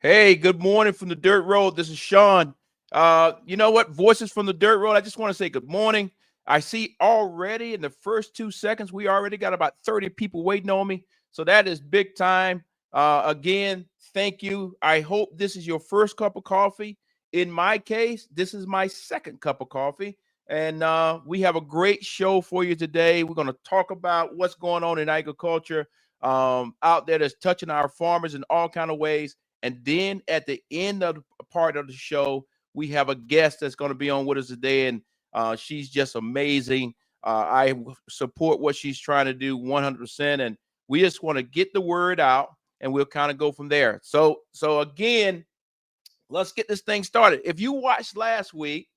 Hey, good morning from the dirt road. This is Shawn. You know what? Voices from the dirt road. I just want to say good morning. I see already in the first 2 seconds, we already got about 30 people waiting on me. So that is big time. Again, thank you. I hope this is your first cup of coffee. In my case, this is my second cup of coffee. And we have a great show for you today. We're going to talk about what's going on in agriculture out there that's touching our farmers in all kind of ways. And then at the end of the part of the show, we have a guest that's going to be on with us today, and she's just amazing. I support what she's trying to do 100%, and we just want to get the word out, and we'll kind of go from there. So again, let's get this thing started. If you watched last week,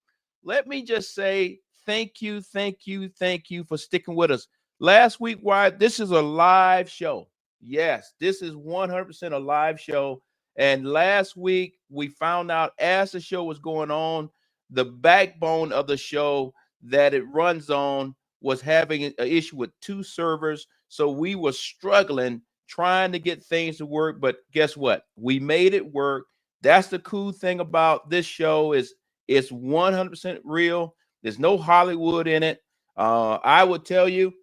let me just say thank you, thank you, thank you for sticking with us. Last week, why this is a live show. Yes, this is 100% a live show. And last week, we found out as the show was going on, the backbone of the show that it runs on was having an issue with two servers. So we were struggling trying to get things to work. But guess what? We made it work. That's the cool thing about this show is it's 100% real. There's no Hollywood in it. I would tell you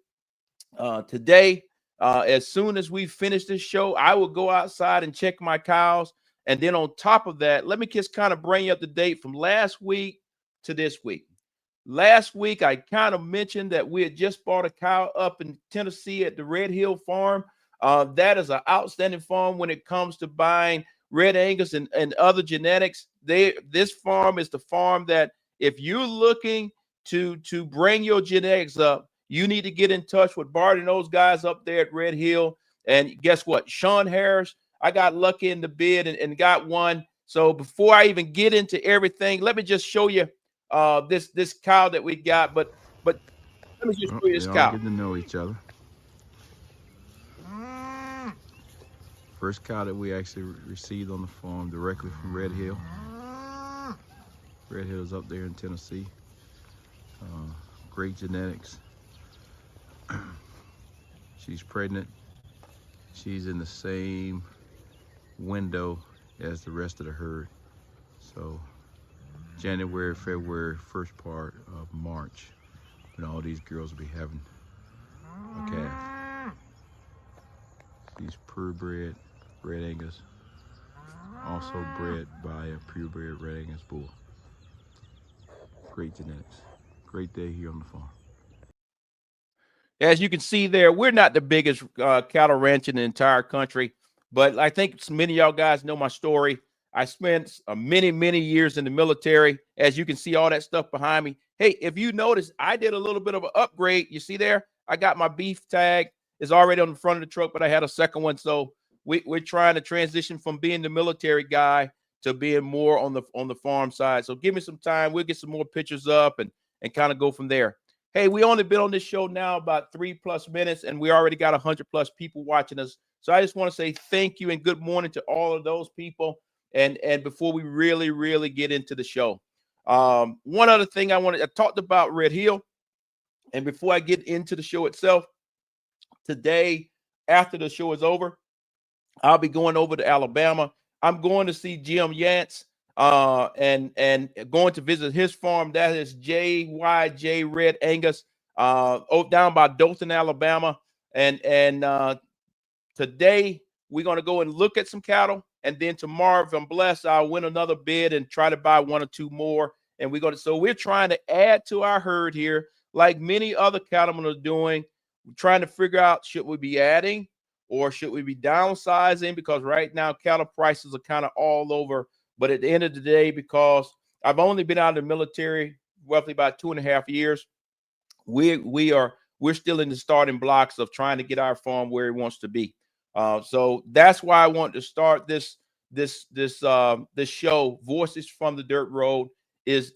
today, as soon as we finish this show, I will go outside and check my cows. And then on top of that, let me just kind of bring you up to date from last week to this week. Last week, I kind of mentioned that we had just bought a cow up in Tennessee at the Red Hill Farm. That is an outstanding farm when it comes to buying Red Angus and other genetics. This farm is the farm that if you're looking to bring your genetics up, you need to get in touch with Bart and those guys up there at Red Hill. And guess what? Shawn Harris, I got lucky in the bid and got one. So before I even get into everything, let me just show you this cow that we got. But let me just show you this They all cow. get to know each other. First cow that we actually received on the farm directly from Red Hill. Red Hill's up there in Tennessee. Great genetics. She's pregnant. She's in the same window as the rest of the herd. So January, February, first part of March, when all these girls will be having a calf. She's purebred Red Angus, also bred by a purebred Red Angus bull. Great genetics. Great day here on the farm. As you can see there, we're not the biggest cattle ranch in the entire country, but I think many of y'all guys know my story. I spent many years in the military. As you can see all that stuff behind me. Hey, if you notice, I did a little bit of an upgrade. You see there? I got my beef tag. It's already on the front of the truck, but I had a second one. So we're trying to transition from being the military guy to being more on the farm side. So give me some time. We'll get some more pictures up and kind of go from there. Hey, we only been on this show now about 3+ minutes, and we already got 100+ people watching us. So I just want to say thank you and good morning to all of those people. And before we really get into the show, one other thing I talked about Red Hill, and before I get into the show itself, today after the show is over, I'll be going over to Alabama. I'm going to see Jim Yance and going to visit his farm. That is JYJ Red Angus down by Dothan, Alabama. And today we're going to go and look at some cattle. And then tomorrow, if I'm blessed, I'll win another bid and try to buy one or two more. And we're trying to add to our herd here, like many other cattlemen are doing. We're trying to figure out, should we be adding or should we be downsizing? Because right now cattle prices are kind of all over. But at the end of the day, because I've only been out of the military roughly about 2.5 years, we're still in the starting blocks of trying to get our farm where it wants to be. So that's why I want to start this show, Voices from the Dirt Road, is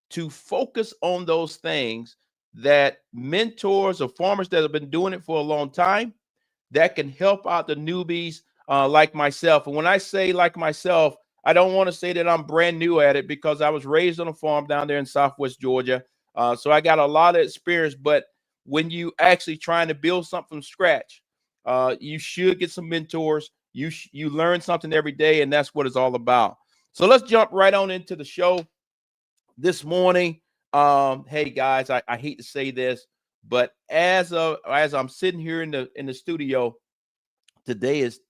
to focus on those things that mentors or farmers that have been doing it for a long time that can help out the newbies like myself. And when I say like myself, I don't want to say that I'm brand new at it, because I was raised on a farm down there in Southwest Georgia. So I got a lot of experience. But when you actually trying to build something from scratch, you should get some mentors. you learn something every day, and that's what it's all about. So let's jump right on into the show this morning. Hey guys, I hate to say this, but as I'm sitting here in the studio, today is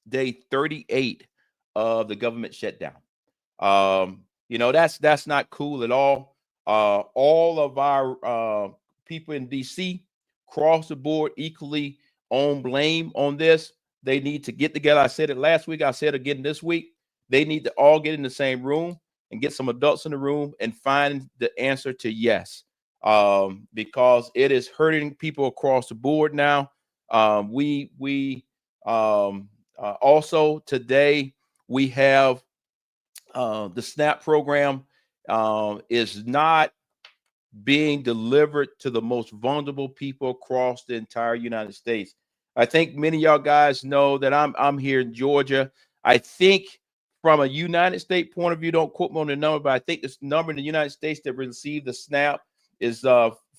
day 38 of the government shutdown. That's not cool at all. All of our people in DC across the board equally on blame on this. They need to get together. I said it last week. I said it again this week. They need to all get in the same room and get some adults in the room and find the answer to yes, because it is hurting people across the board now. We also today we have the SNAP program is not being delivered to the most vulnerable people across the entire United States. I think many of y'all guys know that I'm here in Georgia. I think from a United States point of view, don't quote me on the number, but I think this number in the United States that received the SNAP is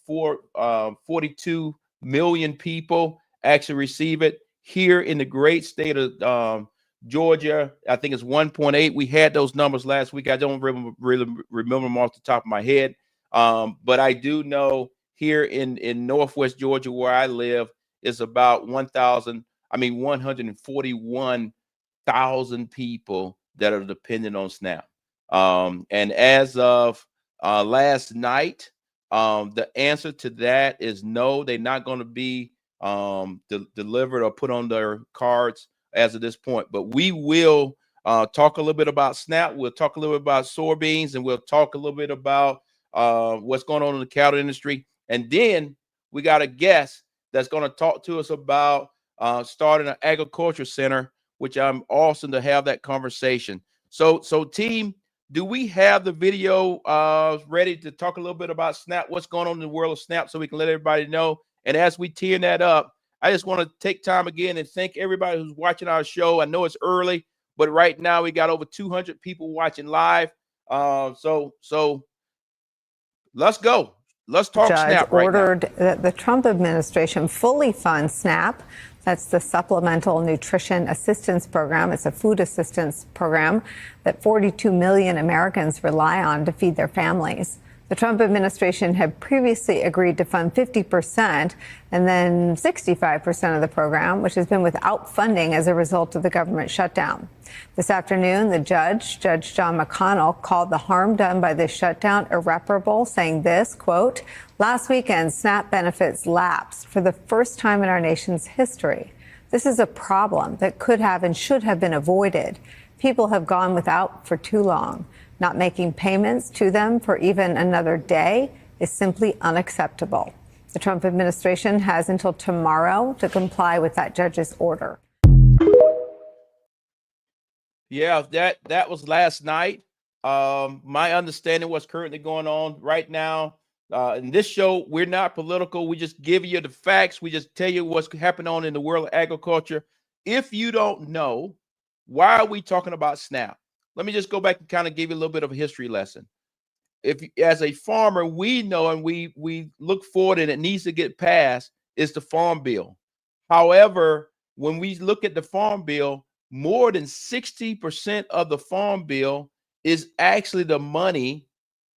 42 million people actually receive it. Here in the great state of Georgia, I think it's 1.8. We had those numbers last week. I don't really remember them off the top of my head. But I do know here in Northwest Georgia, where I live, is about 141,000 people that are dependent on SNAP. And as of last night, the answer to that is no. They're not going to be delivered or put on their cards as of this point. But we will talk a little bit about SNAP. We'll talk a little bit about soybeans, and we'll talk a little bit about what's going on in the cattle industry. And then we got a guest that's going to talk to us about starting an agriculture center, which I'm awesome to have that conversation. So team, do we have the video ready to talk a little bit about SNAP, what's going on in the world of SNAP, so we can let everybody know? And as we tear that up, I just want to take time again and thank everybody who's watching our show. I know it's early, but right now we got over 200 people watching live. So let's go. Let's talk SNAP right now. Ordered that the Trump administration fully fund SNAP. That's the Supplemental Nutrition Assistance Program. It's a food assistance program that 42 million Americans rely on to feed their families. The Trump administration had previously agreed to fund 50% and then 65% of the program, which has been without funding as a result of the government shutdown. This afternoon, the Judge John McConnell, called the harm done by this shutdown irreparable, saying this, quote, "Last weekend, SNAP benefits lapsed for the first time in our nation's history. This is a problem that could have and should have been avoided. People have gone without for too long. Not making payments to them for even another day is simply unacceptable." The Trump administration has until tomorrow to comply with that judge's order. Yeah, that was last night. My understanding what's currently going on right now. In this show, we're not political. We just give you the facts. We just tell you what's happening on in the world of agriculture. If you don't know, why are we talking about SNAP? Let me just go back and kind of give you a little bit of a history lesson. If as a farmer, we know and we look forward and it needs to get passed is the Farm Bill. However, when we look at the Farm Bill, more than 60% of the Farm Bill is actually the money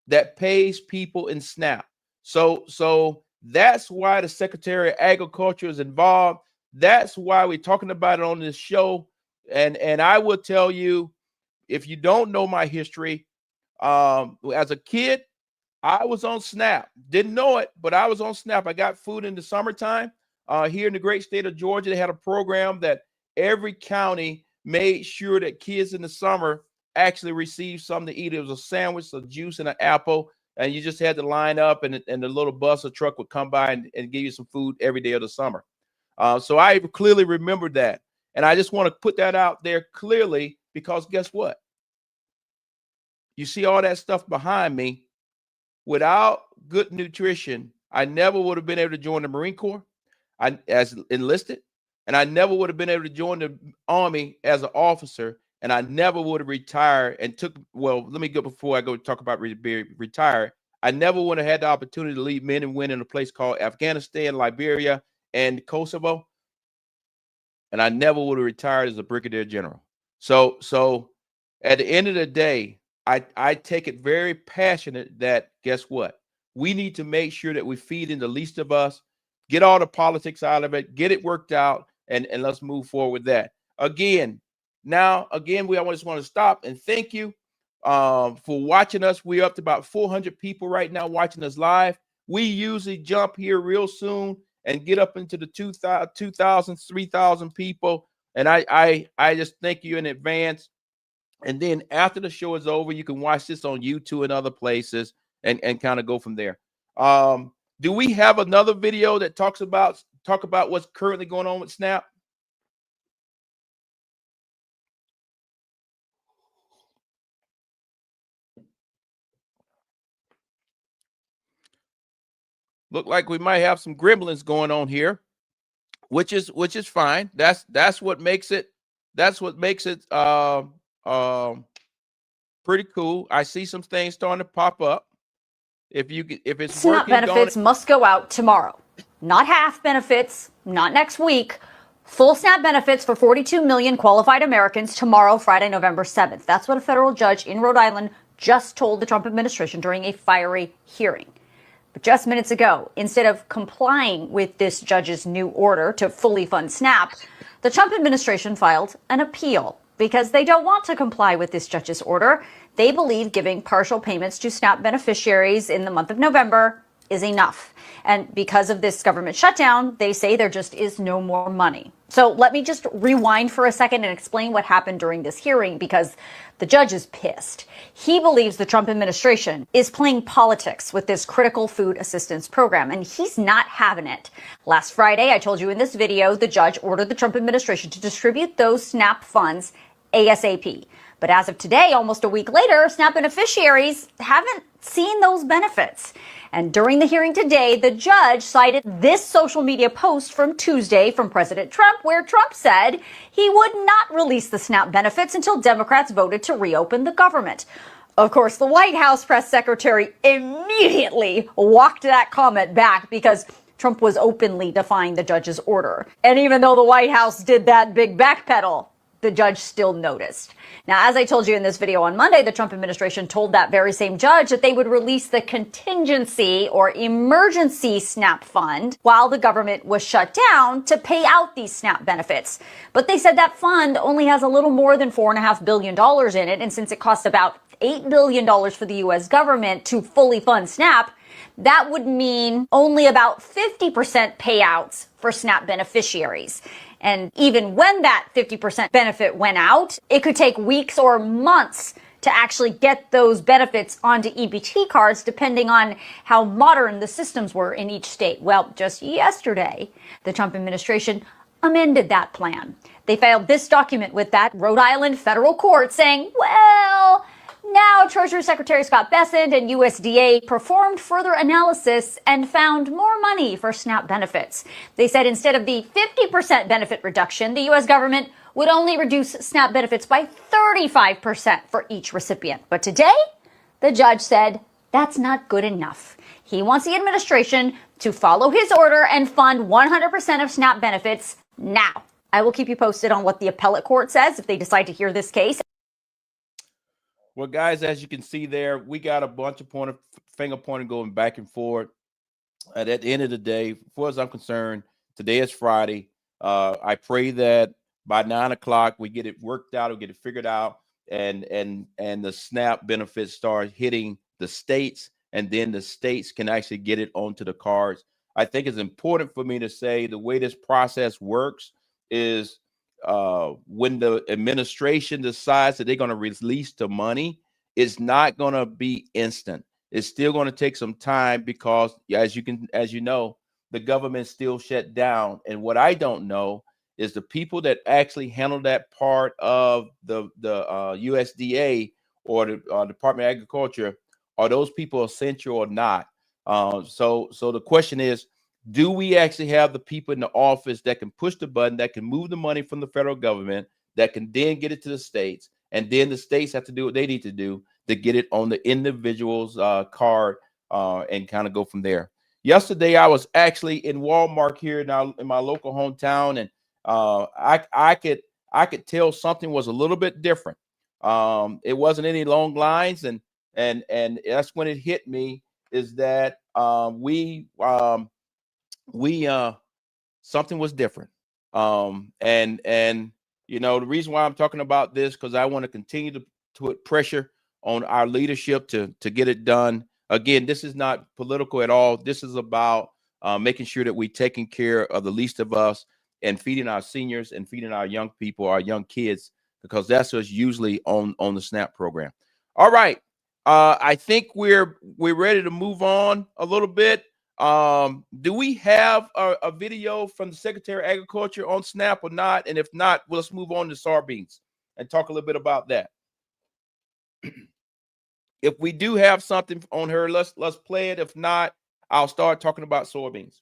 that pays people in SNAP. So that's why the Secretary of Agriculture is involved. That's why we're talking about it on this show. And I will tell you, if you don't know my history, as a kid, I was on SNAP. Didn't know it, but I was on SNAP. I got food in the summertime. Here in the great state of Georgia, they had a program that every county made sure that kids in the summer actually received something to eat. It was a sandwich, a juice, and an apple, and you just had to line up, and the little bus or truck would come by and give you some food every day of the summer. So I clearly remember that, and I just want to put that out there clearly, because guess what? You see all that stuff behind me. Without good nutrition, I never would have been able to join the Marine Corps as enlisted, and I never would have been able to join the Army as an officer, and I never would have retired and let me go before I go talk about retired. I never would have had the opportunity to lead men and women in a place called Afghanistan, Liberia, and Kosovo. and I never would have retired as a brigadier general. So at the end of the day, I take it very passionate that guess what? We need to make sure that we feed in the least of us, get all the politics out of it, get it worked out, and let's move forward with that. Again, I just want to stop and thank you for watching us. We're up to about 400 people right now watching us live. We usually jump here real soon and get up into the 2,000, 3,000 people. And I just thank you in advance. And then after the show is over, you can watch this on YouTube and other places and kind of go from there. Do we have another video that talk about what's currently going on with SNAP? Look like we might have some gremlins going on here, which is fine. That's what makes it pretty cool. I see some things starting to pop up. If it's SNAP working, benefits must go out tomorrow. Not half benefits, not next week. Full SNAP benefits for 42 million qualified Americans tomorrow, Friday, November 7th. That's what a federal judge in Rhode Island just told the Trump administration during a fiery hearing. But just minutes ago, instead of complying with this judge's new order to fully fund SNAP, the Trump administration filed an appeal because they don't want to comply with this judge's order. They believe giving partial payments to SNAP beneficiaries in the month of November is enough. And because of this government shutdown, they say there just is no more money. So let me just rewind for a second and explain what happened during this hearing, because the judge is pissed. He believes the Trump administration is playing politics with this critical food assistance program, and he's not having it. Last Friday, I told you in this video, the judge ordered the Trump administration to distribute those SNAP funds ASAP. But as of today, almost a week later, SNAP beneficiaries haven't seen those benefits. And during the hearing today, the judge cited this social media post from Tuesday from President Trump, where Trump said he would not release the SNAP benefits until Democrats voted to reopen the government. Of course, the White House press secretary immediately walked that comment back because Trump was openly defying the judge's order. And even though the White House did that big backpedal, the judge still noticed. Now, as I told you in this video on Monday, the Trump administration told that very same judge that they would release the contingency or emergency SNAP fund while the government was shut down to pay out these SNAP benefits. But they said that fund only has a little more than $4.5 billion in it. And since it costs about $8 billion for the U.S. government to fully fund SNAP, that would mean only about 50% payouts for SNAP beneficiaries. And even when that 50% benefit went out, it could take weeks or months to actually get those benefits onto EBT cards, depending on how modern the systems were in each state. Well, just yesterday, the Trump administration amended that plan. They filed this document with that Rhode Island federal court saying, well, now Treasury Secretary Scott Bessent and USDA performed further analysis and found more money for SNAP benefits. They said instead of the 50% benefit reduction, the U.S. government would only reduce SNAP benefits by 35% for each recipient. But today, the judge said that's not good enough. He wants the administration to follow his order and fund 100% of SNAP benefits now. I will keep you posted on what the appellate court says if they decide to hear this case. Well, guys, as you can see there, we got a bunch of finger pointing going back and forth. And at the end of the day, as far as I'm concerned, today is Friday. I pray that by 9 o'clock we get it worked out, we get it figured out, and the SNAP benefits start hitting the states, and then the states can actually get it onto the cards. I think it's important for me to say the way this process works is when the administration decides that they're going to release the money, it's not going to be instant. It's still going to take some time because, as you know, the government's still shut down. And what I don't know is the people that actually handle that part of the USDA or the Department of Agriculture, are those people essential or not? So the question is, do we actually have the people in the office that can push the button, that can move the money from the federal government, that can then get it to the states, and then the states have to do what they need to do to get it on the individual's card and kind of go from there. Yesterday, I was actually in Walmart here in my local hometown, and I could tell something was a little bit different. It wasn't any long lines, and that's when it hit me, is that we something was different. And you know, the reason why I'm talking about this, because I want to continue to put pressure on our leadership to get it done. Again, this is not political at all. This is about making sure that we're taking care of the least of us and feeding our seniors and feeding our young people, our young kids, because that's what's usually on the SNAP program. All right. I think we're ready to move on a little bit. Do we have a video from the Secretary of Agriculture on SNAP or not? And if not, well, let's move on to soybeans and talk a little bit about that. If we do have something on her, let's play it. If not, I'll start talking about soybeans.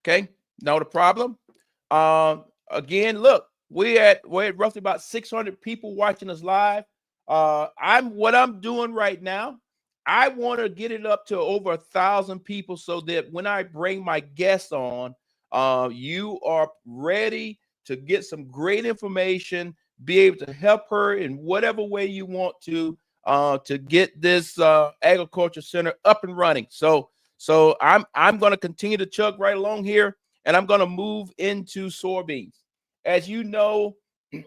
Okay, no problem. Again, look, we're at roughly about 600 people watching us live. What I'm doing right now, I want to get it up to over 1,000 people so that when I bring my guests on, you are ready to get some great information, be able to help her in whatever way you want to get this agriculture center up and running. So I'm going to continue to chug right along here, and I'm going to move into soybeans. As you know,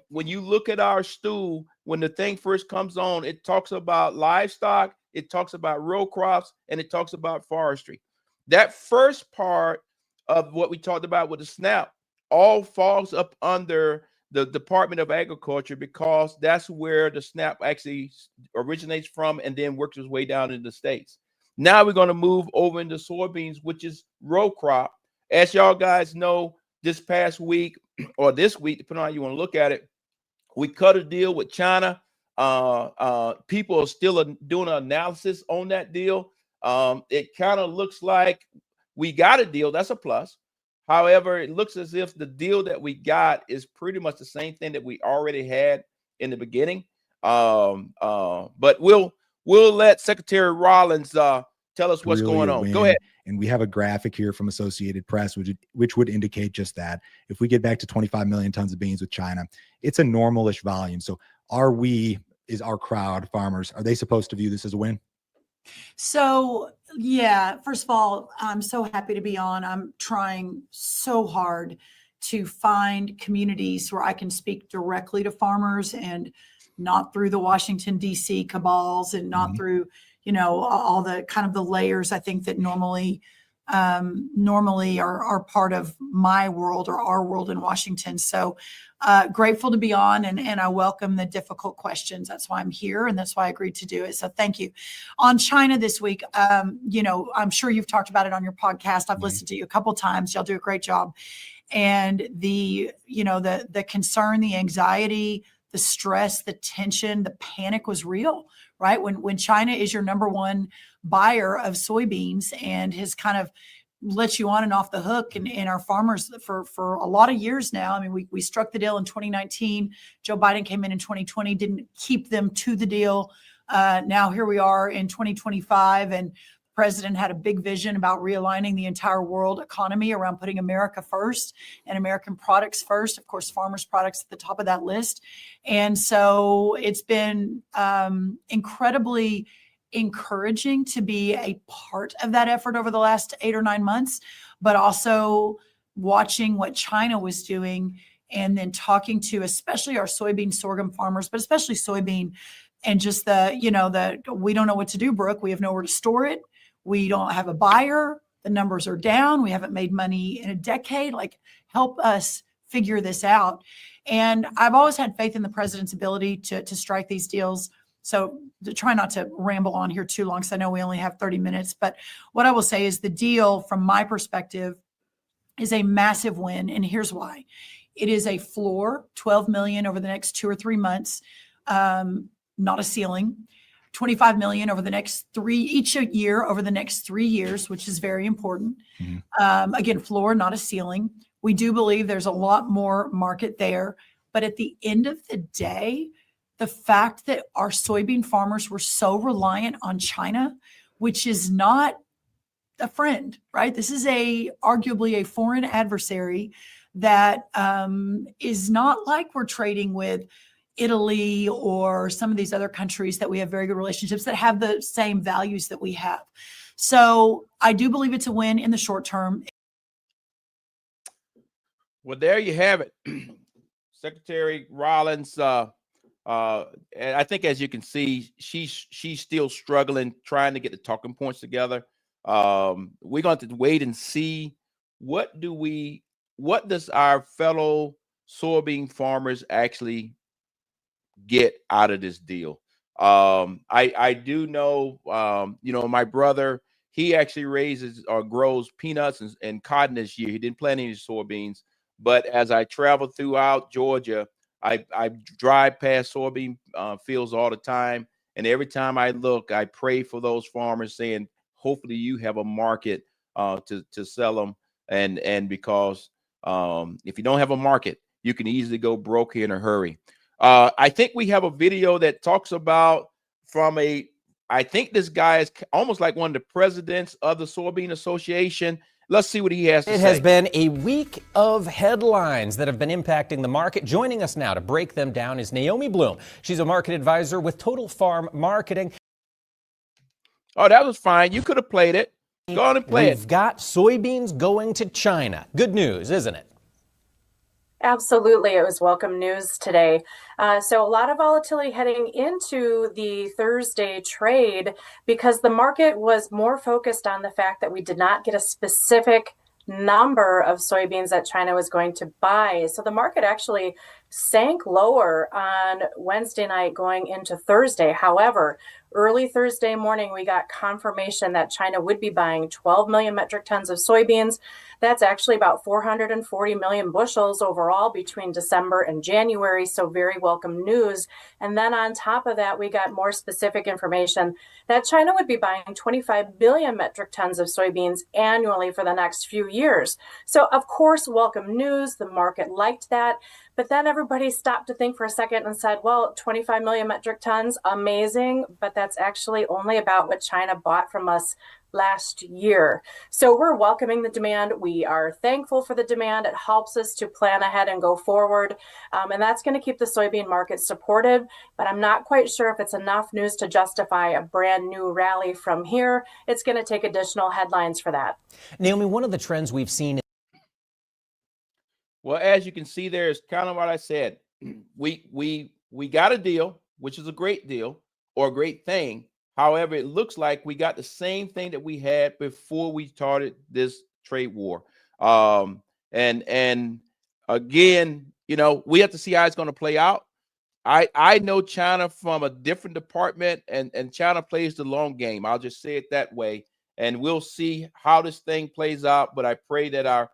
when you look at our stool, when the thing first comes on, it talks about livestock, it talks about row crops, and it talks about forestry. That first part of what we talked about with the SNAP all falls up under the Department of Agriculture, because that's where the SNAP actually originates from and then works its way down into the states. Now we're going to move over into soybeans, which is row crop. As y'all guys know, this past week, or this week, depending on how you want to look at it, we cut a deal with China. People are still doing an analysis on that deal. It kind of looks like we got a deal. That's a plus. However, it looks as if the deal that we got is pretty much the same thing that we already had in the beginning. But we'll let Secretary Rollins tell us what's going on. Go ahead. And we have a graphic here from Associated Press, which would indicate just that. If we get back to 25 million tons of beans with China, it's a normalish volume. So is our crowd, farmers, are they supposed to view this as a win? So, yeah, first of all, I'm so happy to be on. I'm trying so hard to find communities where I can speak directly to farmers and not through the Washington, D.C. cabals and not through, you know, all the kind of the layers I think that normally are part of my world or our world in Washington. So grateful to be on, and I welcome the difficult questions. That's why I'm here, and that's why I agreed to do it. So thank you. On China this week, you know, I'm sure you've talked about it on your podcast. I've listened to you a couple of times. Y'all do a great job. And the concern, the anxiety, the stress, the tension, the panic was real, right? When China is your number one buyer of soybeans and has kind of let you on and off the hook, and our farmers for a lot of years now. I mean, we struck the deal in 2019. Joe Biden came in 2020, didn't keep them to the deal. Now here we are in 2025, and the president had a big vision about realigning the entire world economy around putting America first and American products first. Of course, farmers' products at the top of that list. And so it's been incredibly encouraging to be a part of that effort over the last 8 or 9 months, but also watching what China was doing and then talking to especially our soybean sorghum farmers, but especially soybean, and just we don't know what to do, Brooke. We have nowhere to store it. We don't have a buyer. The numbers are down. We haven't made money in a decade. Like, help us figure this out. And I've always had faith in the president's ability to strike these deals. So to try not to ramble on here too long, because I know we only have 30 minutes. But what I will say is the deal, from my perspective, is a massive win. And here's why. It is a floor, 12 million over the next 2 or 3 months, not a ceiling. 25 million over the next each year over the next 3 years, which is very important. Again, floor, not a ceiling. We do believe there's a lot more market there. But at the end of the day, the fact that our soybean farmers were so reliant on China, which is not a friend, right? This is arguably a foreign adversary that is not like we're trading with Italy or some of these other countries that we have very good relationships that have the same values that we have. So I do believe it's a win in the short term. Well, there you have it. Secretary Rollins, and I think, as you can see, she's still struggling, trying to get the talking points together. We're going to wait and see what does our fellow soybean farmers actually get out of this deal. I do know, my brother, he actually raises or grows peanuts and cotton this year. He didn't plant any soybeans, but as I travel throughout Georgia, I drive past soybean fields all the time, and every time I look, I pray for those farmers, saying, hopefully you have a market to sell them, and because if you don't have a market, you can easily go broke here in a hurry. I think we have a video that talks about I think this guy is almost like one of the presidents of the Soybean Association. Let's see what he has to say. It has been a week of headlines that have been impacting the market. Joining us now to break them down is Naomi Bloom. She's a market advisor with Total Farm Marketing. Oh, that was fine. You could have played it. Go on and play it. We've got soybeans going to China. Good news, isn't it? Absolutely. It was welcome news today. So a lot of volatility heading into the Thursday trade because the market was more focused on the fact that we did not get a specific number of soybeans that China was going to buy. So the market actually sank lower on Wednesday night going into Thursday. However, early Thursday morning, we got confirmation that China would be buying 12 million metric tons of soybeans. That's actually about 440 million bushels overall between December and January. So very welcome news. And then on top of that, we got more specific information that China would be buying 25 billion metric tons of soybeans annually for the next few years. So of course, welcome news. The market liked that. But then everybody stopped to think for a second and said, well, 25 million metric tons, amazing. But that's actually only about what China bought from us last year. So we're welcoming the demand. We are thankful for the demand. It helps us to plan ahead and go forward. And that's going to keep the soybean market supported. But I'm not quite sure if it's enough news to justify a brand new rally from here. It's going to take additional headlines for that. Naomi, one of the trends we've seen. Well, as you can see, there is kind of what I said. We got a deal, which is a great deal or a great thing. However, it looks like we got the same thing that we had before we started this trade war. And again, we have to see how it's going to play out. I know China from a different department, and China plays the long game. I'll just say it that way. And we'll see how this thing plays out. But I pray that our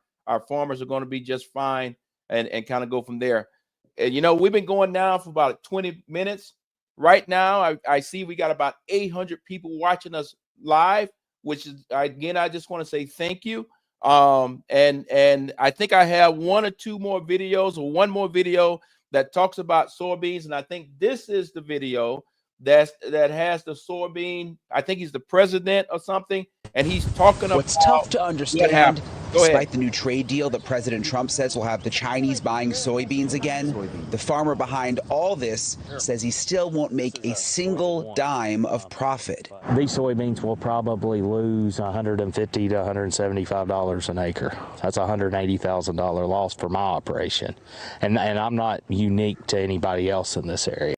farmers are going to be just fine and kind of go from there. And, we've been going now for about 20 minutes. Right now, I see we got about 800 people watching us live, which is, again, I just want to say thank you. And I think I have one more video that talks about soybeans. And I think this is the video that has the soybean. I think he's the president or something. And he's talking about what's tough to understand. Go ahead. Despite the new trade deal that President Trump says will have the Chinese buying soybeans again, the farmer behind all this says he still won't make a single dime of profit. These soybeans will probably lose $150 to $175 an acre. That's a $180,000 loss for my operation. And I'm not unique to anybody else in this area.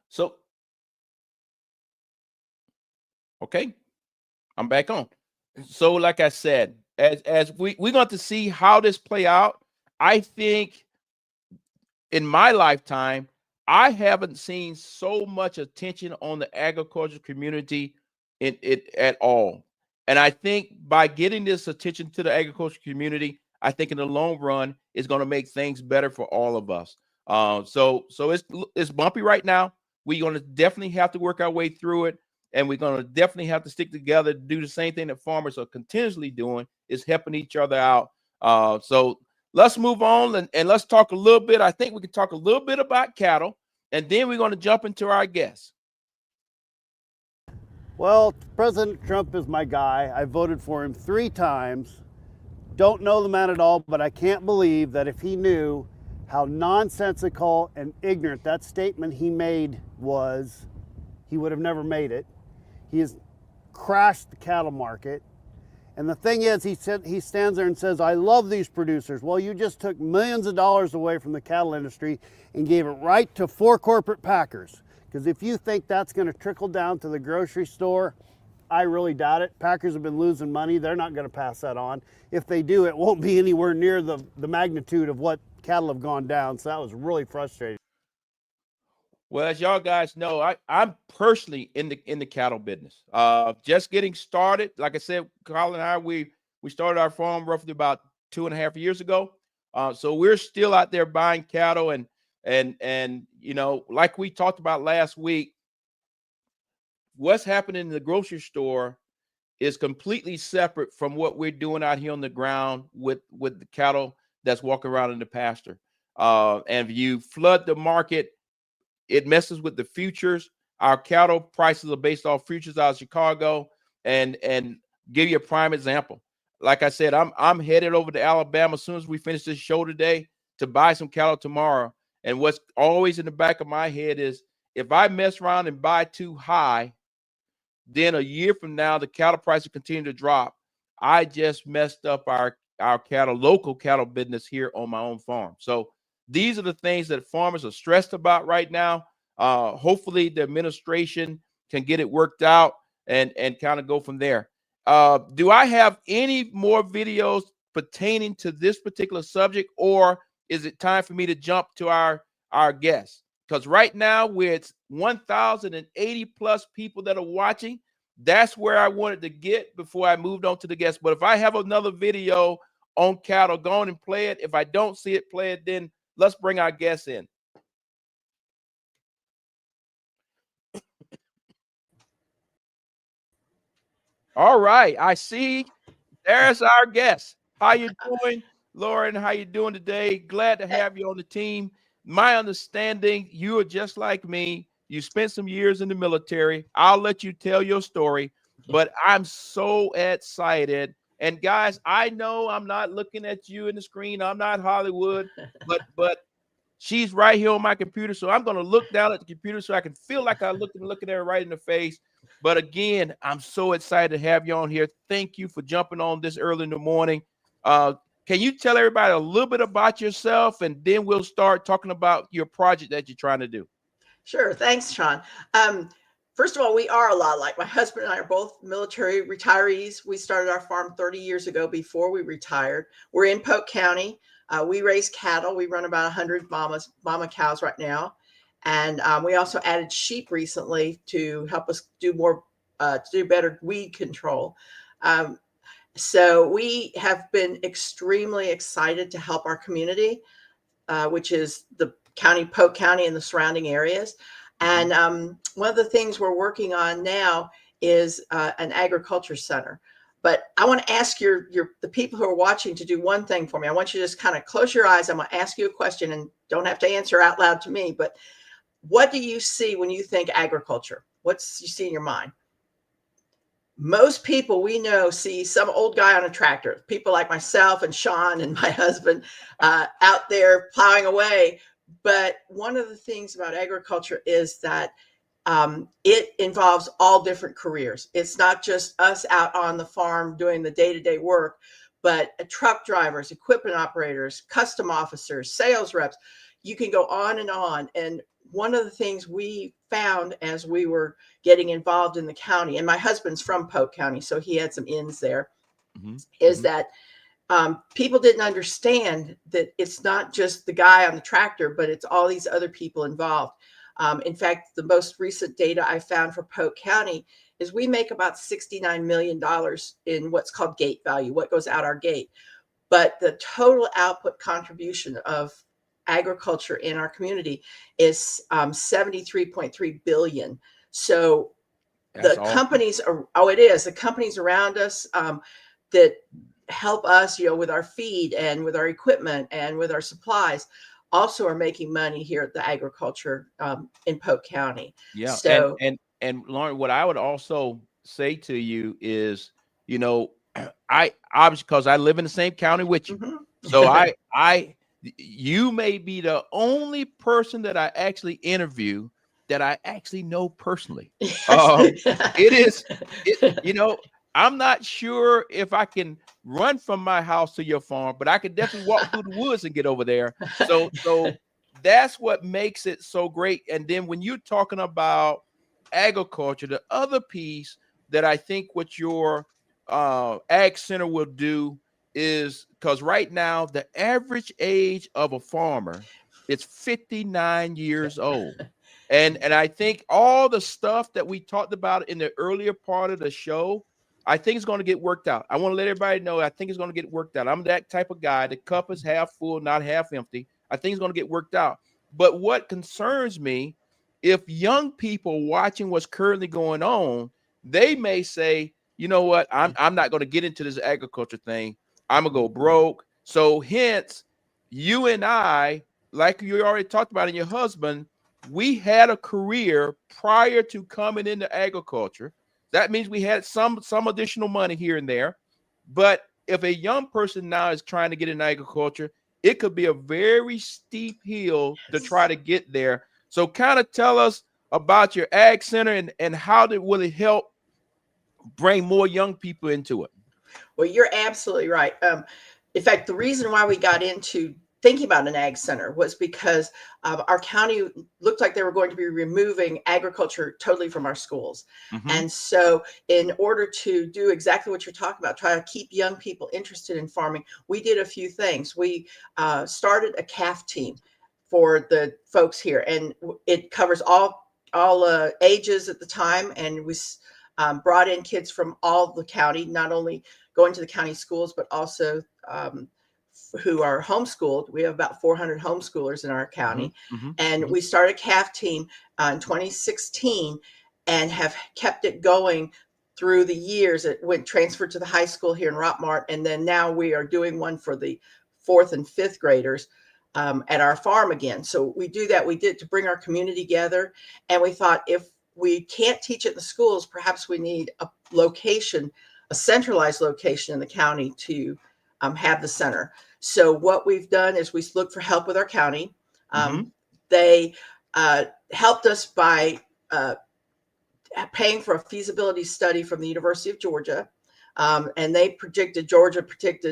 So, okay. I'm back on. So, like I said, as we're going to see how this play out. I think in my lifetime, I haven't seen so much attention on the agriculture community in it at all. And I think by getting this attention to the agriculture community, I think in the long run, it's going to make things better for all of us. So it's bumpy right now. We're going to definitely have to work our way through it. And we're going to definitely have to stick together to do the same thing that farmers are continuously doing, is helping each other out. So let's move on and let's talk a little bit. I think we can talk a little bit about cattle, and then we're going to jump into our guests. Well, President Trump is my guy. I voted for him 3 times. Don't know the man at all, but I can't believe that if he knew how nonsensical and ignorant that statement he made was, he would have never made it. He has crashed the cattle market. And the thing is, he stands there and says, I love these producers. Well, you just took millions of dollars away from the cattle industry and gave it right to 4 corporate packers. Because if you think that's going to trickle down to the grocery store, I really doubt it. Packers have been losing money. They're not going to pass that on. If they do, it won't be anywhere near the magnitude of what cattle have gone down. So that was really frustrating. Well, as y'all guys know, I'm personally in the cattle business. Just getting started. Like I said, Colin and I, we started our farm roughly about 2.5 years ago. So we're still out there buying cattle, and you know, like we talked about last week, what's happening in the grocery store is completely separate from what we're doing out here on the ground with the cattle that's walking around in the pasture. And if you flood the market, it messes with the futures. Our cattle prices are based off futures out of Chicago. And give you a prime example. Like I said, I'm headed over to Alabama as soon as we finish this show today to buy some cattle tomorrow. And what's always in the back of my head is, if I mess around and buy too high, then a year from now the cattle prices continue to drop. I just messed up our cattle, local cattle business here on my own farm. So these are the things that farmers are stressed about right now. Hopefully the administration can get it worked out and kind of go from there. Do I have any more videos pertaining to this particular subject, or is it time for me to jump to our guests? Because right now we're at 1,080 plus people that are watching. That's where I wanted to get before I moved on to the guests. But if I have another video on cattle, go on and play it. If I don't see it, play it. Then let's bring our guests in. All right, I see there's our guest. How you doing, Lauren? How you doing today? Glad to have you on the team. My understanding, you are just like me. You spent some years in the military. I'll let you tell your story, but I'm so excited. And guys, I know I'm not looking at you in the screen. I'm not Hollywood, but she's right here on my computer. So I'm going to look down at the computer so I can feel like I'm looking at her right in the face. But again, I'm so excited to have you on here. Thank you for jumping on this early in the morning. Can you tell everybody a little bit about yourself, and then we'll start talking about your project that you're trying to do? Sure. Thanks, Shawn. First of all, we are a lot alike. My husband and I are both military retirees. We started our farm 30 years ago before we retired. We're in Polk County. We raise cattle. We run about 100 mama cows right now. And we also added sheep recently to help us do more, to do better weed control. So we have been extremely excited to help our community, which is the county, Polk County and the surrounding areas. And one of the things we're working on now is an agriculture center. But I want to ask the people who are watching to do one thing for me. I want you to just kind of close your eyes. I'm going to ask you a question, and don't have to answer out loud to me. But what do you see when you think agriculture? What's you see in your mind? Most people we know see some old guy on a tractor. People like myself and Shawn and my husband out there plowing away. But one of the things about agriculture is that it involves all different careers. It's not just us out on the farm doing the day-to-day work, but truck drivers, equipment operators, custom officers, sales reps. You can go on and on. And one of the things we found as we were getting involved in the county, and my husband's from Polk County, so he had some ins there, is that people didn't understand that it's not just the guy on the tractor, but it's all these other people involved. In fact, the most recent data I found for Polk County is we make about $69 million in what's called gate value, what goes out our gate. But the total output contribution of agriculture in our community is 73.3 billion. So That's the awesome. companies are, it is the companies around us that help us, with our feed and with our equipment and with our supplies, also are making money here at the agriculture in Polk County. Yeah. So and Lauren, what I would also say to you is, you know, I obviously, because I live in the same county with you, so you may be the only person that I actually interview that I actually know personally. You know, I'm not sure if I can run from my house to your farm, but I could definitely walk through the woods and get over there. So that's what makes it so great. And then when you're talking about agriculture, the other piece that I think what your ag center will do is, because right now the average age of a farmer is 59 years old. And I think all the stuff that we talked about in the earlier part of the show, I think it's going to get worked out. I want to let everybody know I think it's going to get worked out. I'm that type of guy. The cup is half full, not half empty. I think it's going to get worked out. But what concerns me, if young people watching what's currently going on, they may say, you know what, I'm not going to get into this agriculture thing. I'm going to go broke. So hence, you and I, like you already talked about, and your husband, we had a career prior to coming into agriculture. That means we had some additional money here and there. But if a young person now is trying to get in agriculture, it could be a very steep hill to try to get there. So kind of tell us about your ag center and how will it help bring more young people into it? Well, you're absolutely right. In fact, the reason why we got into thinking about an ag center was because our county looked like they were going to be removing agriculture totally from our schools. And so in order to do exactly what you're talking about, try to keep young people interested in farming, we did a few things. We started a calf team for the folks here, and it covers all ages at the time. And we brought in kids from all the county, not only going to the county schools, but also who are homeschooled. We have about 400 homeschoolers in our county. And we started a calf team in 2016 and have kept it going through the years. It went transferred to the high school here in Rockmart. And then now we are doing one for the 4th and 5th graders at our farm again. So we do that. We did to bring our community together. And we thought, if we can't teach it in the schools, perhaps we need a location, a centralized location in the county to have the center. So what we've done is we looked for help with our county. They helped us by paying for a feasibility study from the University of Georgia. And they predicted,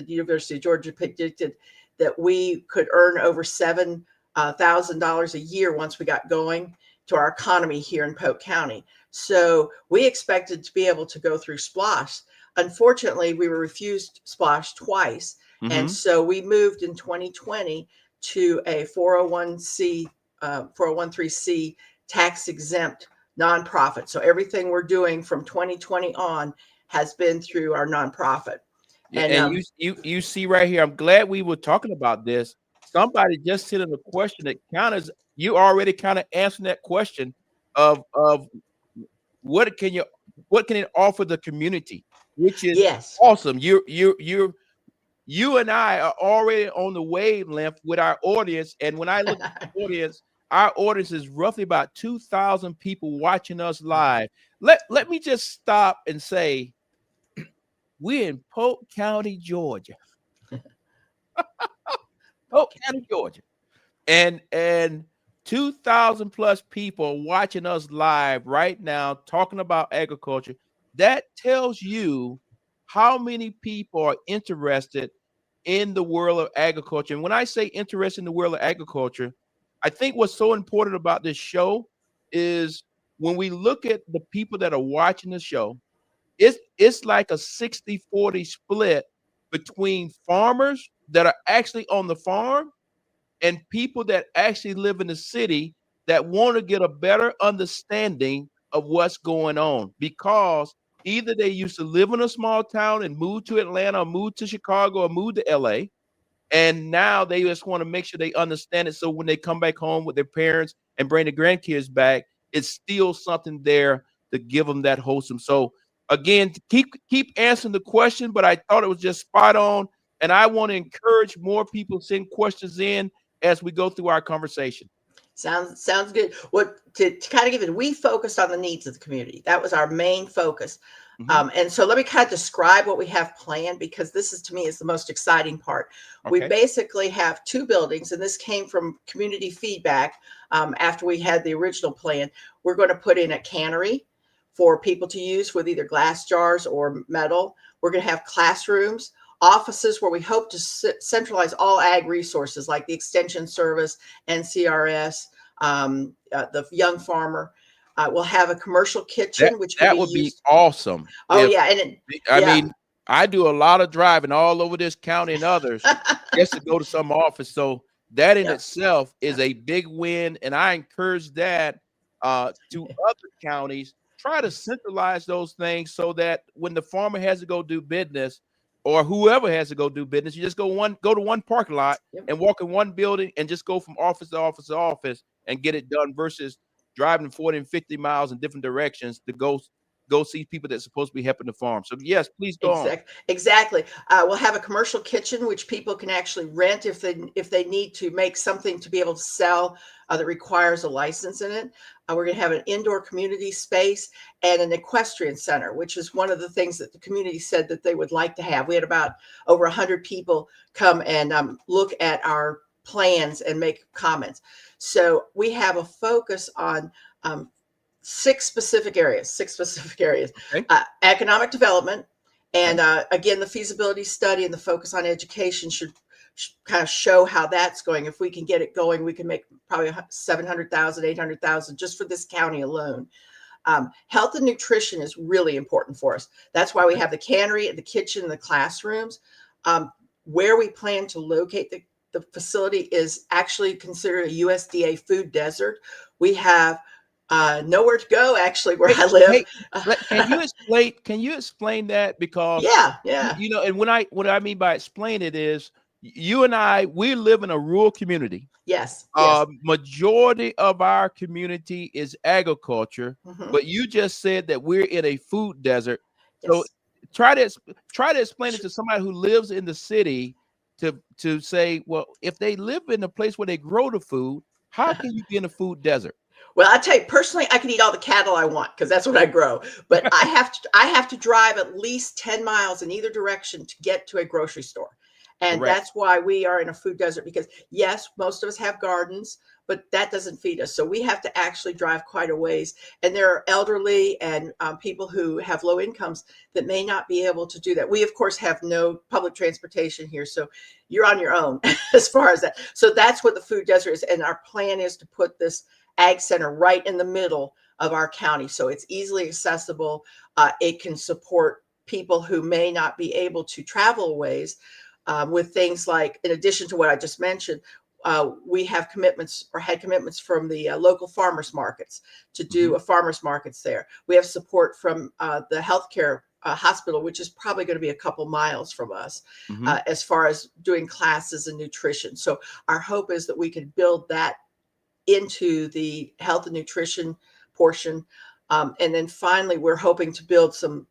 University of Georgia predicted that we could earn over $7,000 a year once we got going to our economy here in Polk County. So we expected to be able to go through SPLOST. Unfortunately, we were refused SPLOST twice. And so we moved in 2020 to a 401(c) tax exempt nonprofit. So everything we're doing from 2020 on has been through our nonprofit. And you see right here, I'm glad we were talking about this. Somebody just sent in a question that counters, you already kind of answered that question of what can it offer the community, which is awesome. You and I are already on the wavelength with our audience. And when I look at the audience, our audience is roughly about 2,000 people watching us live. Let me just stop and say, we're in Polk County, Georgia. Polk County, Georgia. And 2,000 plus people watching us live right now talking about agriculture. That tells you how many people are interested in the world of agriculture. And when I say interested in the world of agriculture, I think what's so important about this show is when we look at the people that are watching the show, it's like a 60-40 split between farmers that are actually on the farm and people that actually live in the city that want to get a better understanding of what's going on, because either they used to live in a small town and move to Atlanta or move to Chicago or move to LA, and now they just want to make sure they understand it. So when they come back home with their parents and bring the grandkids back, it's still something there to give them that wholesome. So again, keep answering the question, but I thought it was just spot on. And I want to encourage more people to send questions in as we go through our conversation. Sounds good. What to kind of give it, we focused on the needs of the community. That was our main focus. And so let me kind of describe what we have planned, because this is, to me, is the most exciting part. We basically have 2 buildings, and this came from community feedback. After we had the original plan, we're going to put in a cannery for people to use with either glass jars or metal. We're going to have classrooms, offices where we hope to centralize all ag resources like the Extension Service, NCRS, the Young Farmer. We'll have a commercial kitchen, which can That be would be used. awesome. Oh, if- yeah. And I mean, I do a lot of driving all over this county and others just to go to some office. So that in itself is a big win. And I encourage that to other counties. Try to centralize those things so that when the farmer has to go do business, or whoever has to go do business, you just go to one parking lot and walk in one building and just go from office to office to office and get it done, versus driving 40 and 50 miles in different directions to go see people that's supposed to be helping the farm. So yes, please go on. Exactly. We'll have a commercial kitchen, which people can actually rent if they need to make something to be able to sell that requires a license in it. We're going to have an indoor community space and an equestrian center, which is one of the things that the community said that they would like to have. We had about over 100 people come and look at our plans and make comments. So we have a focus on 6 specific areas, economic development. And again, the feasibility study and the focus on education should kind of show how that's going. If we can get it going, we can make probably 700,000, 800,000 just for this county alone. Health and nutrition is really important for us. That's why we have the cannery, the kitchen, and the classrooms. Where we plan to locate the facility is actually considered a USDA food desert. We have nowhere to go, actually, where I live. Can you explain that? Because yeah. you know, and what I mean by explain it is, you and we live in a rural community. Yes. Majority of our community is agriculture, Mhm. but you just said that we're in a food desert. So try to explain it to somebody who lives in the city, to say, well, if they live in a place where they grow the food, how can you be in a food desert? Well, I tell you, personally, I can eat all the cattle I want because that's what I grow. But I have to drive at least 10 miles in either direction to get to a grocery store. And Correct. that's why we are in a food desert, because yes, most of us have gardens, but that doesn't feed us. So we have to actually drive quite a ways. And there are elderly and people who have low incomes that may not be able to do that. We, of course, have no public transportation here. So you're on your own as far as that. So that's what the food desert is. And our plan is to put this ag center right in the middle of our county. So it's easily accessible. It can support people who may not be able to travel ways with things like, in addition to what I just mentioned, we have commitments or had commitments from the local farmers markets to do a farmers markets there. We have support from the healthcare hospital, which is probably going to be a couple miles from us as far as doing classes and nutrition. So our hope is that we can build that into the health and nutrition portion. And then finally, we're hoping to build some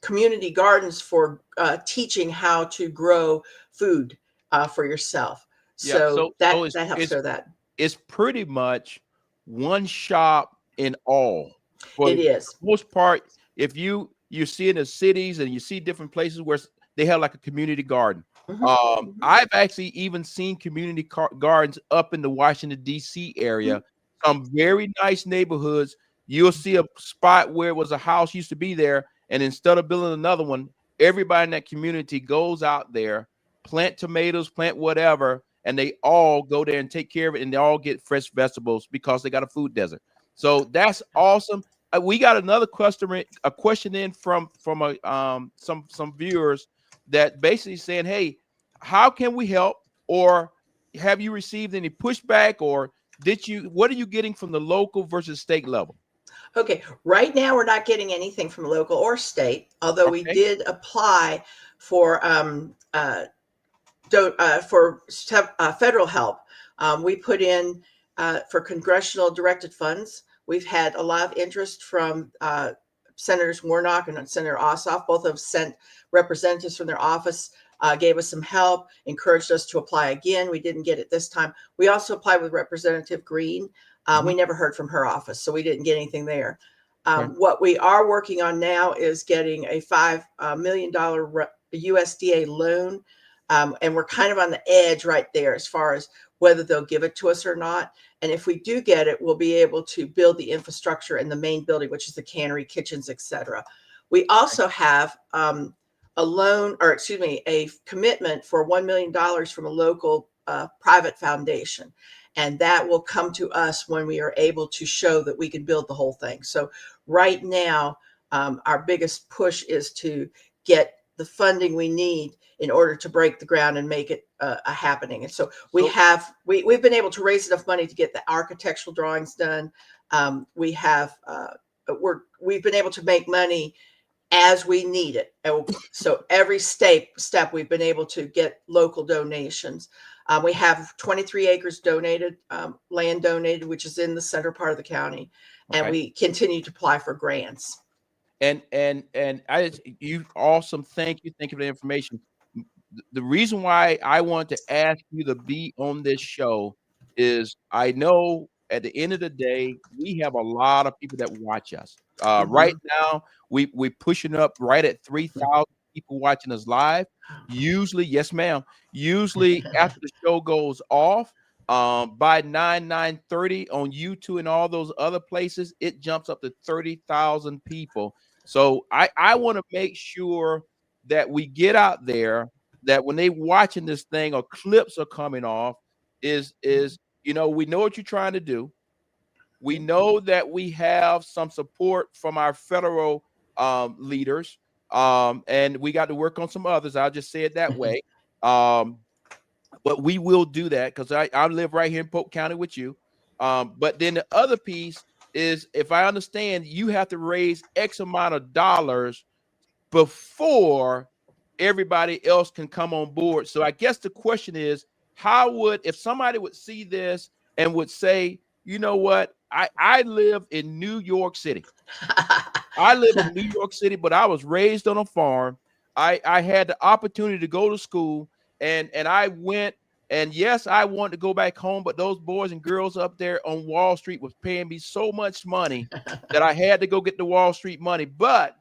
community gardens for teaching how to grow food for yourself. So that helps show that. It's pretty much one shop in all. It is. For the most part, if you see in the cities and you see different places where they have like a community garden. I've actually even seen community gardens up in the Washington, D.C. area. Some very nice neighborhoods. You'll see a spot where it was a house used to be there, and instead of building another one, everybody in that community goes out there, plant tomatoes, plant whatever, and they all go there and take care of it, and they all get fresh vegetables because they got a food desert. So that's awesome. We got another a question in from some viewers that basically saying, hey, how can we help? Or have you received any pushback? Or what are you getting from the local versus state level? Okay, right now we're not getting anything from local or state, although we did apply for federal help. We put in for congressional directed funds. We've had a lot of interest from Senators Warnock and Senator Ossoff. Both have sent representatives from their office gave us some help, encouraged us to apply again. We didn't get it this time. We also applied with Representative Green. We never heard from her office, so we didn't get anything there. What we are working on now is getting a $5 million USDA loan. And we're kind of on the edge right there as far as whether they'll give it to us or not. And if we do get it, we'll be able to build the infrastructure in the main building, which is the cannery, kitchens, etc. We also have a loan, or excuse me, a commitment for $1 million from a local private foundation. And that will come to us when we are able to show that we can build the whole thing. So right now, our biggest push is to get the funding we need in order to break the ground and make it a happening. And so we've been able to raise enough money to get the architectural drawings done. We've been able to make money as we need it. So every step we've been able to get local donations. We have 23 acres donated, land donated, which is in the center part of the county, and we continue to apply for grants. And you awesome. Thank you for the information. The reason why I want to ask you to be on this show is I know at the end of the day, we have a lot of people that watch us. Right now, we pushing up right at 3,000 people watching us live. Usually, yes, ma'am. Usually after the show goes off, by 9:30 on YouTube and all those other places, it jumps up to 30,000 people. So I want to make sure that we get out there, that when they watching this thing or clips are coming off, is we know what you're trying to do. We know that we have some support from our federal leaders, and we got to work on some others. I'll just say it that way. But we will do that because I live right here in Polk County with you. But then the other piece is, if I understand, you have to raise X amount of dollars before everybody else can come on board. So I guess the question is, if somebody would see this and would say, you know what, I live in New York City. I live in New York City, but I was raised on a farm. I had the opportunity to go to school, and I went, and yes, I wanted to go back home, but those boys and girls up there on Wall Street was paying me so much money that I had to go get the Wall Street money. But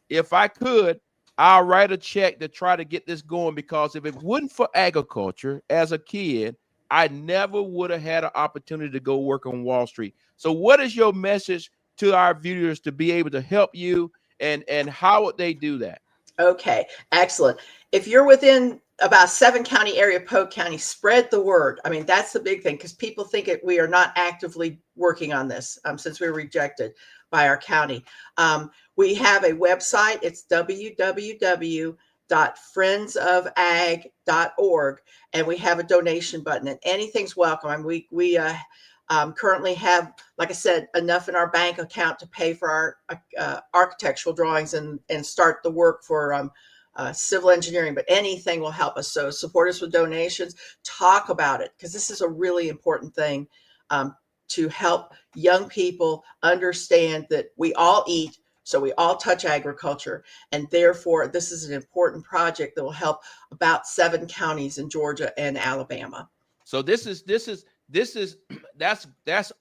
if I could, I'll write a check to try to get this going, because if it wasn't for agriculture as a kid, I never would have had an opportunity to go work on Wall Street. So what is your message to our viewers to be able to help you, and how would they do that? Okay, excellent. If you're within about 7-county area, Polk County, spread the word. I mean, that's the big thing, because people think we are not actively working on this since we were rejected by our county. We have a website. It's www.friendsofag.org, and we have a donation button, and anything's welcome. I mean, we currently have, like I said, enough in our bank account to pay for our architectural drawings and start the work for civil engineering, but anything will help us. So support us with donations, talk about it, because this is a really important thing to help young people understand that we all eat, so we all touch agriculture, and therefore this is an important project that will help about 7 counties in Georgia and Alabama. So that's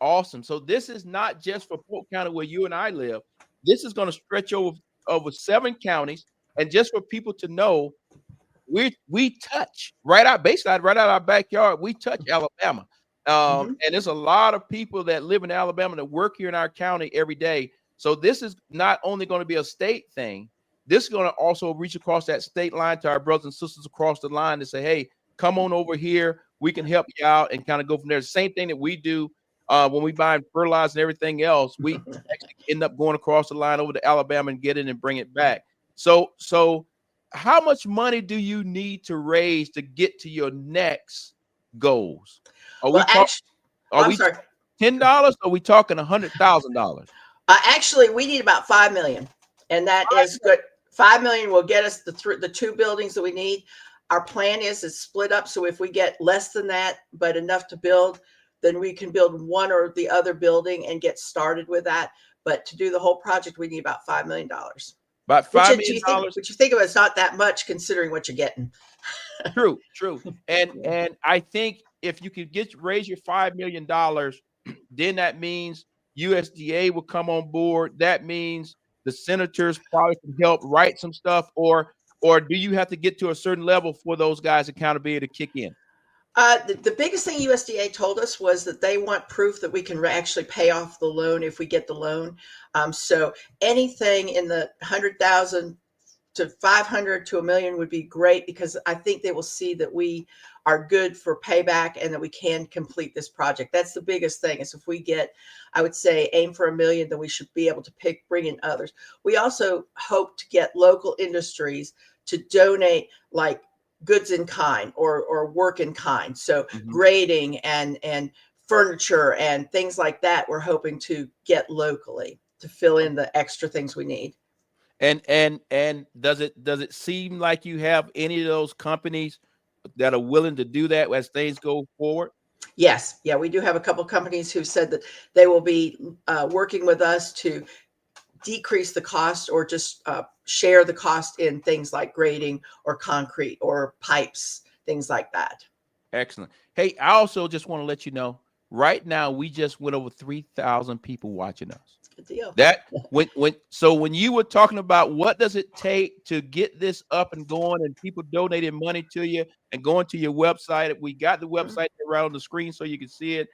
awesome. So this is not just for Polk County where you and I live. This is going to stretch over 7 counties. And just for people to know, we touch right out our backyard. We touch Alabama. And there's a lot of people that live in Alabama that work here in our county every day. So this is not only going to be a state thing, this is going to also reach across that state line to our brothers and sisters across the line to say, hey, come on over here. We can help you out, and kind of go from there. The same thing that we do when we buy fertilizer and everything else. We actually end up going across the line over to Alabama and get it and bring it back. So how much money do you need to raise to get to your next goals? Are we talking $10? Or are we talking $100,000? Actually, we need about $5 million, and that is good. $5 million will get us the 2 buildings that we need. Our plan is split up, so if we get less than that, but enough to build, then we can build one or the other building and get started with that. But to do the whole project, we need about $5 million. About $5 million. Which you think of as not that much considering what you're getting. True. And I think if you could raise your $5 million, then that means USDA will come on board. That means the senators probably can help write some stuff, or do you have to get to a certain level for those guys' accountability to kick in? The biggest thing USDA told us was that they want proof that we can actually pay off the loan if we get the loan. So anything in the 100,000 to 500 to $1 million would be great, because I think they will see that we are good for payback and that we can complete this project. That's the biggest thing, is if we get, I would say, aim for $1 million, then we should be able to bring in others. We also hope to get local industries to donate, like goods in kind or work in kind. So grading and furniture and things like that, we're hoping to get locally to fill in the extra things we need. And does it seem like you have any of those companies that are willing to do that as things go forward? Yes. Yeah, we do have a couple of companies who said that they will be working with us to decrease the cost, or just share the cost in things like grading or concrete or pipes, things like that. Excellent. Hey, I also just want to let you know, right now we just went over 3,000 people watching us. Good deal. That when you were talking about what does it take to get this up and going, and people donating money to you and going to your website, we got the website right on the screen so you can see it.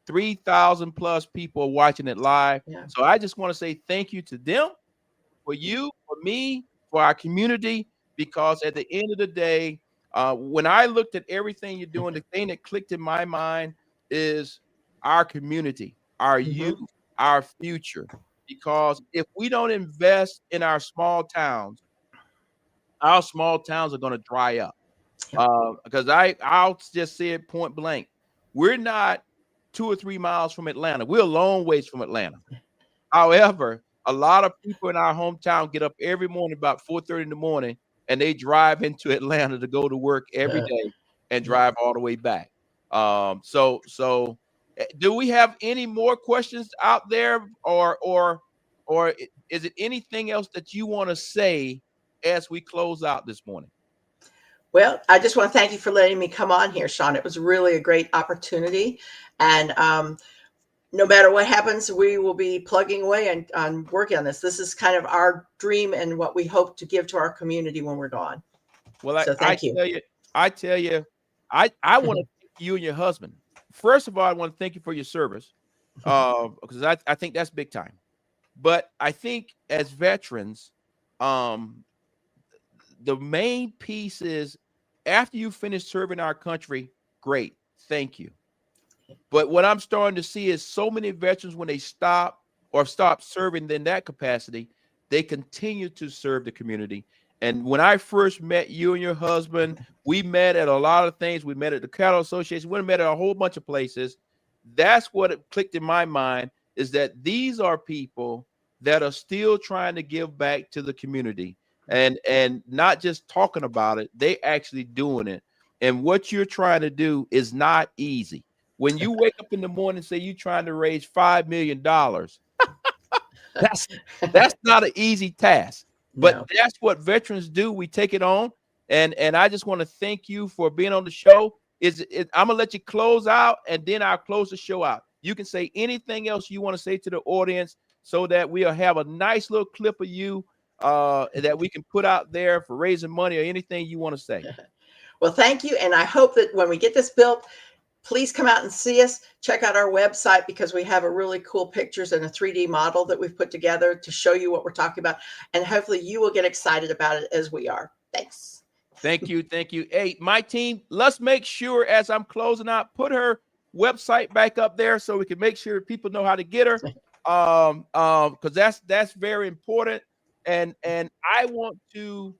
3,000 plus people are watching it live. Yeah. So I just want to say thank you to them, for you, for me, for our community, because at the end of the day, when I looked at everything you're doing, the thing that clicked in my mind is our community, our youth, our future. Because if we don't invest in our small towns are going to dry up. Because I'll just say it point blank. We're not 2 or 3 miles from Atlanta. We're a long ways from Atlanta. However, a lot of people in our hometown get up every morning about 4:30 in the morning, and they drive into Atlanta to go to work every day and drive all the way back. So do we have any more questions out there, or is it anything else that you want to say as we close out this morning? Well, I just want to thank you for letting me come on here, Shawn. It was really a great opportunity. And no matter what happens, we will be plugging away and working on this. This is kind of our dream and what we hope to give to our community when we're gone. Well, so thank you. I tell you, I want to thank you and your husband. First of all, I want to thank you for your service, because I think that's big time. But I think as veterans, the main piece is, after you finish serving our country, great, thank you. But what I'm starting to see is so many veterans, when they stop serving in that capacity, they continue to serve the community. And when I first met you and your husband, we met at a lot of things. We met at the Cattle Association. We met at a whole bunch of places. That's what clicked in my mind, is that these are people that are still trying to give back to the community, and not just talking about it, they actually doing it. And what you're trying to do is not easy. When you wake up in the morning and say you're trying to raise $5 million, that's not an easy task. But that's what veterans do. We take it on. And I just want to thank you for being on the show. I'm gonna let you close out, and then I'll close the show out. You can say anything else you want to say to the audience, so that we'll have a nice little clip of you that we can put out there for raising money, or anything you want to say. Well, thank you. And I hope that when we get this built, please come out and see us. Check out our website, because we have a really cool pictures and a 3D model that we've put together to show you what we're talking about. And hopefully you will get excited about it as we are. Thanks. Thank you. Thank you. Hey, my team, let's make sure, as I'm closing out, put her website back up there so we can make sure people know how to get her. Because that's very important. And I want to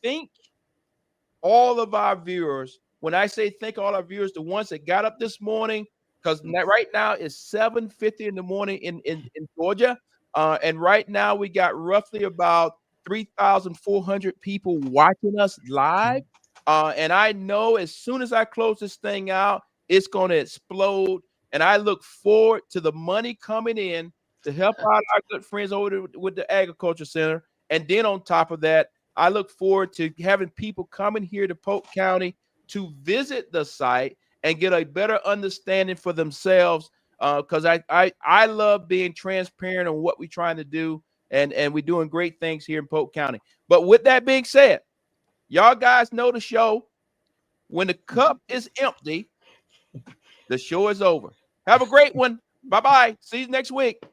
thank all of our viewers. When I say thank all our viewers, the ones that got up this morning, because right now it's 7:50 in the morning in Georgia. And right now we got roughly about 3,400 people watching us live. And I know as soon as I close this thing out, it's going to explode. And I look forward to the money coming in to help out our good friends over with the Agriculture Center. And then on top of that, I look forward to having people coming here to Polk County to visit the site and get a better understanding for themselves. Because I love being transparent on what we're trying to do, and we're doing great things here in Polk County. But with that being said, y'all guys know the show. When the cup is empty, the show is over. Have a great one. Bye-bye. See you next week.